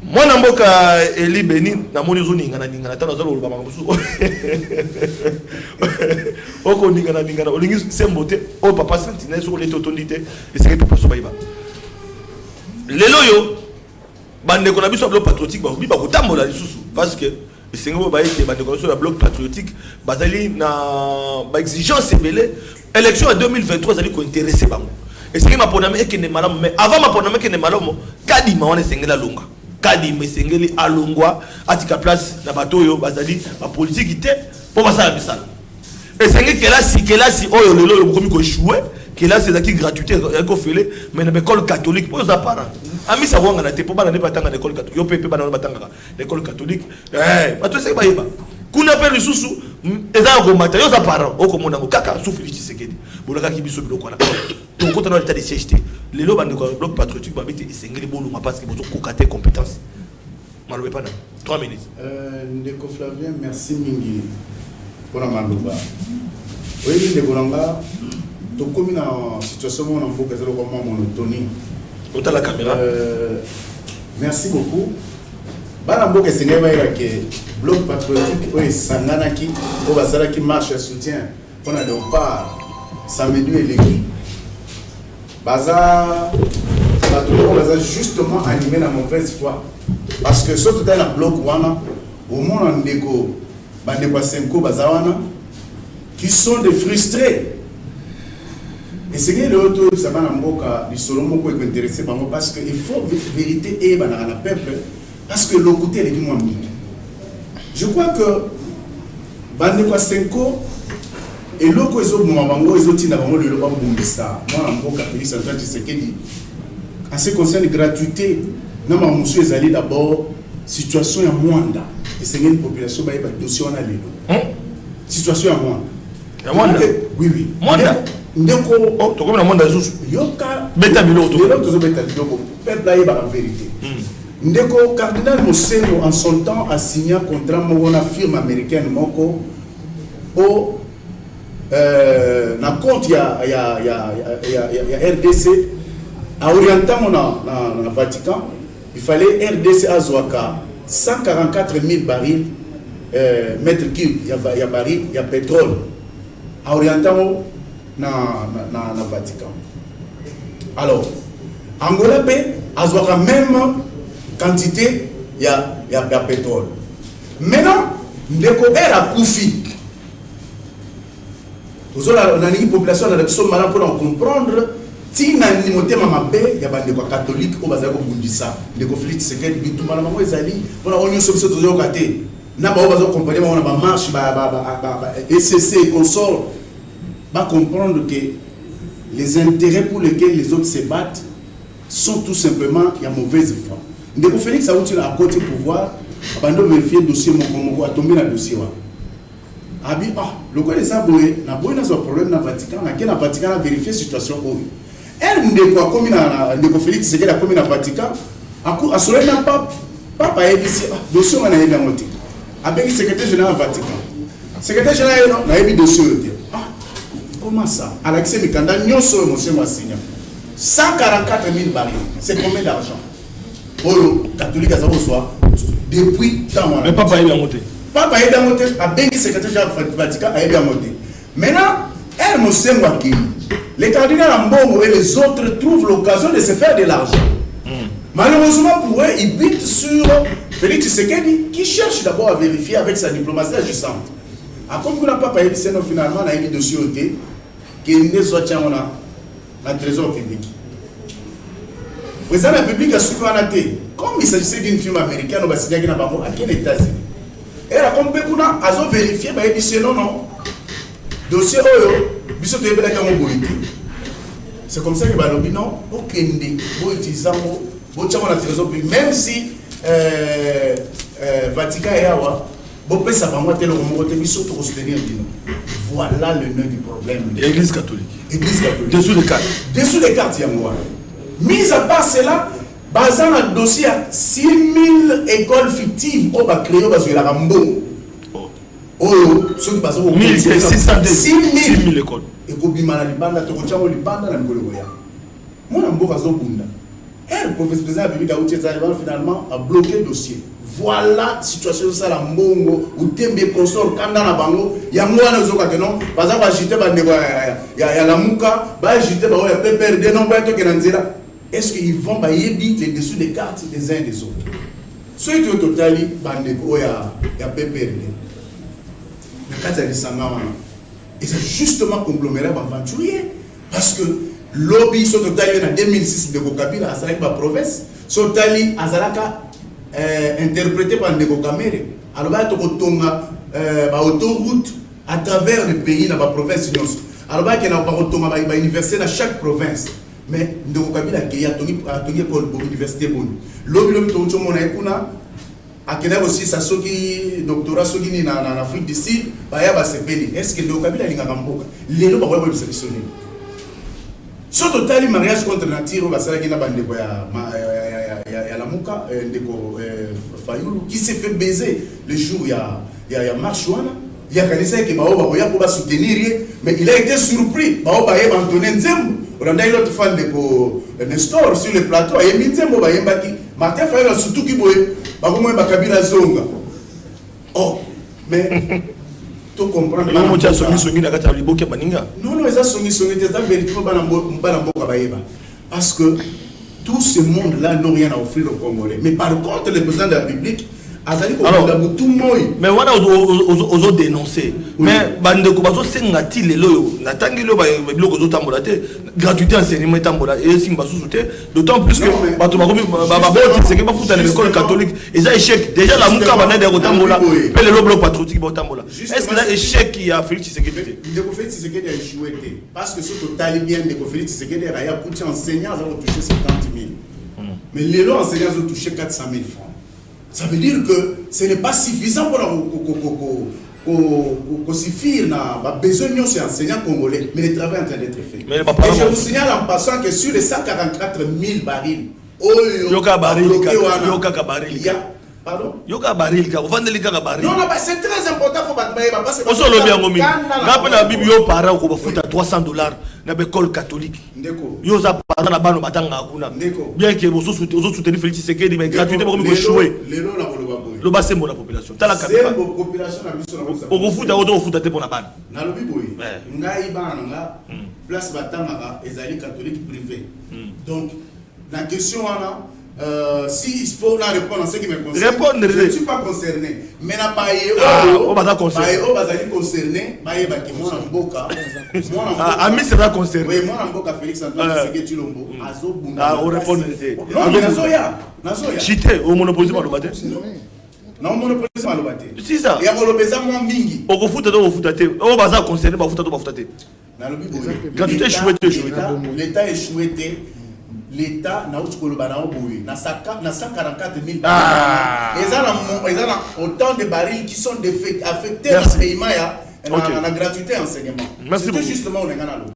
Moi namboka Eli Beni na moni zo ninga na tano zo lo bama musu oko ninga na olingi sembote o papa sentinelle so le totondite eseke papa so baiba lelo yo bande ko na biso bloc patriotique ba biba ko tambola lisusu parce que esenge bo ba ete bande ko so la bloc patriotique bazali na ba exigence belé élection en 2023 zali ko intéresser bango esenge mapona me ekene malamu mais avant mapona me ekene malamu kadi ma wana esenge la longa kadi mesengeli alongwa atika place na batoyo bazali ba politique té pour basala bisala esenge kelasi oyo lelo yo komi ko jouer kelasi ezaki gratuité ko fele mais na école catholique pour les parents ami sa wanga na te pour bana ne batanga na école catholique yo pepe bana batanga l'école catholique bato c'est ba yeba kuna pe lisusu eza ko mata yo za parents o ko mona ko kaka souffle Tshisekedi bolaka ki biso biloko na to ko tana l'état de siège lelo bande ko bloc patriotique ba bete esengeli bolu ma parce que bozo kokate compétence malobe pana 3 minutes Ndeko Flavien merci mingi pour la maloba oui ndeko nanga to komi na situation mo na mboka zelo ko monotonie autant la caméra merci beaucoup bana mboka senga ba ke bloc patriotique o sangana ki o basala ki marche de soutien on a Léopard samedi et l'équipe baza justement animé la mauvaise foi parce que surtout dans le bloc wana au monde ndeko bandeko Senko bazawana qui sont des frustrés et c'est que l'autre ça va n'amboka du solo moko est intéressé par moi parce que il faut vérité et banana la peuple parce que le côté les moins je crois que bandeko Senko et loko ezo mabango ezo tina bango le loba bumbisa moi n'amboka Félix Antoine Tshisekedi en ce qui concerne gratuité na ma monsieur ezali d'abord situation ya mwanda et c'est une population ba dossier on a lelo situation ya mwanda oui mwanda ndeko to comme na mwanda zuzu yoka beta biloko to beta biloko peuple aye ba vérité ndeko cardinal Mosengo en son temps a signé un contrat mo na firme américaine moko au na compte ya RDC à orientant na Vatican il fallait RDC à Zouaka 144 000 barils mètres cubes il y a baril il y a pétrole à orientant na Vatican alors Angola paie à Zouaka même quantité il y a pétrole maintenant ndeko era kufi tous la population na biso mala pour comprendre tina ni motema mabe ya bande kwa catholique o bazali ko bundisa ndeko Félix Tshisekedi bitumana mango ezali pona onyo so biso tozo kate na ba bazo accompagner ba ba marche ba ECC consort ba comprendre que les intérêts pour lesquels les autres se battent sont tout simplement ya mauvaise foi ndeko Félix a outil à côté pouvoir abando vérifier dossier mon a tombé na dossier wa abi le quoi les aboyé na boy na so problème na Vatican na Vatican a vérifier situation o ndeko akomi na ndeko Félix Tshisekedi akomi na Vatican a solé na papa ebisi dossier na yeba moti avec secrétaire général Vatican secrétaire général na yebi dossier comment ça Alexis Mikanda nyoso monsieur Massinya 144 000 barils c'est combien d'argent Olo catholique à soit depuis temps mais papa yebi monté papa yebi monté avec secrétaire général Vatican a yebi monté maintenant elle Mosengo qui les cardinals Mbongo et les autres trouvent l'occasion de se faire de l'argent. Malheureusement pour eux, ils butent sur Félix Tshisekedi qui cherche d'abord à vérifier avec sa diplomatie agissante. A comme on n'a pas payé finalement, on a eu dossier qui est soit dans le trésor public. Le président de la République a souvent noté, comme il s'agissait d'une firme américaine, on va signer à quel États-Unis. Et là, comme on a vérifié, il dit non. Dossier c'est comme ça que Balobi non okende bo utilisango bo tchama na trésor même si Vatican et Awa bo pesa bango telo mo te biso to soutenir dino voilà le nœud du problème l'église catholique dessous les cartes yango mis à part cela basant un dossier à 6 000 écoles fictives au ba créer ba la rambo ceux qui passent au 6 000 écoles. Et qu'on bimana libanda, to kochamo libanda na mikolo ya. Mona mboka zo bunda. Le professeur Bibi finalement a bloqué le dossier. Voilà la situation ça la mbongo ou tembe consort kanda na bango ya mwana zoka que non parce que agiter ba ndeko ya la muka ba agiter ba ya PPRD non ba to ke nzira est-ce qu'ils vont ba yebi les dessous des cartes des uns des autres ce qui au total ba ndeko ya PPRD na kata ya sanga wana et c'est justement congloméré ba aventurier parce que lobby so total en 2006 de Kabila azalaki ba province so tali azalaka interprété par Ndeko Kamere. Alors, il y a une autoroute à travers le pays, dans la province. Alors, il y a une université dans chaque province. Mais Ndeko Kabila a une école pour l'université. L'autre, il y a aussi un doctorat en Afrique du Sud. Est-ce que Ndeko Kabila a une amboka? Les gens vont se sélectionner. Sur total, le mariage contre la nature, il y a la Mouka, Fayoulou, qui s'est fait baiser le jour où il y a Marchouana. Il y a quelqu'un qui m'a soutenir, mais il a été surpris. Antonin Nzembo, on a eu l'autre fan de Nestor sur le plateau. Il y a mis Nzembo, Martin Fayoulou, surtout qui m'a Kabila Zonga. Oh, mais. Comprendre non non ça vérité parce que tout ce monde là n'a rien à offrir aux Congolais mais par contre le président de la République mais voilà aux dénoncer mais bande ko bazo senga ti lelo na tangilo ba biloko zo tambola te gratuité enseignement tambola et simba sous-souté d'autant plus que bato ba c'est que ba futa l'école catholique et ça échec déjà la muka bana de ko tambola pe le bloc patriotique ba tambola est-ce que là échec qui a Félix Tshisekedi de ko Félix Tshisekedi a échoué parce que surtout talibien de ko Félix Tshisekedi a ya coûté enseignants ont touché 50 000 mais les enseignants ont touché 400 000 francs. Ça veut dire que ce n'est pas suffisant pour suffire à besoin de ces enseignants congolais, mais le travail est en train d'être fait. Et je vous signale en passant que sur les 144 000 barils, pardon? Non, c'est très important pour parce que l'école catholique. Bien que vous soutenez Félix Tshisekedi, mais gratuité pour échouer. Le bassin de la population. T'as la capitale. Au refout, au foot, pour la banne. Place Batanga, les catholiques privés. Donc, la question si il faut la répondre en ce qui me concerne, je ne suis pas concerné. Mais na baye on va concerné, baye baki mon amboka. Ami sera concerné. Oui, mon amboka Félix Antoine Tshisekedi Tshilombo azo bunda. On répond. Non, mais nazoya. Chité au monopolisme à l'obate. Non, monopolisme à l'obate. C'est ça. Il y a molobeza mo mingi. Au refout au foot te. On va concerné ba foot te. Na lobi boye. Gratuité échoué. L'État échoué. L'État n'a pas 144 000 barils. Ils ont autant de barils qui sont affectés dans ce pays. La gratuité enseignement. Merci beaucoup. Justement, on est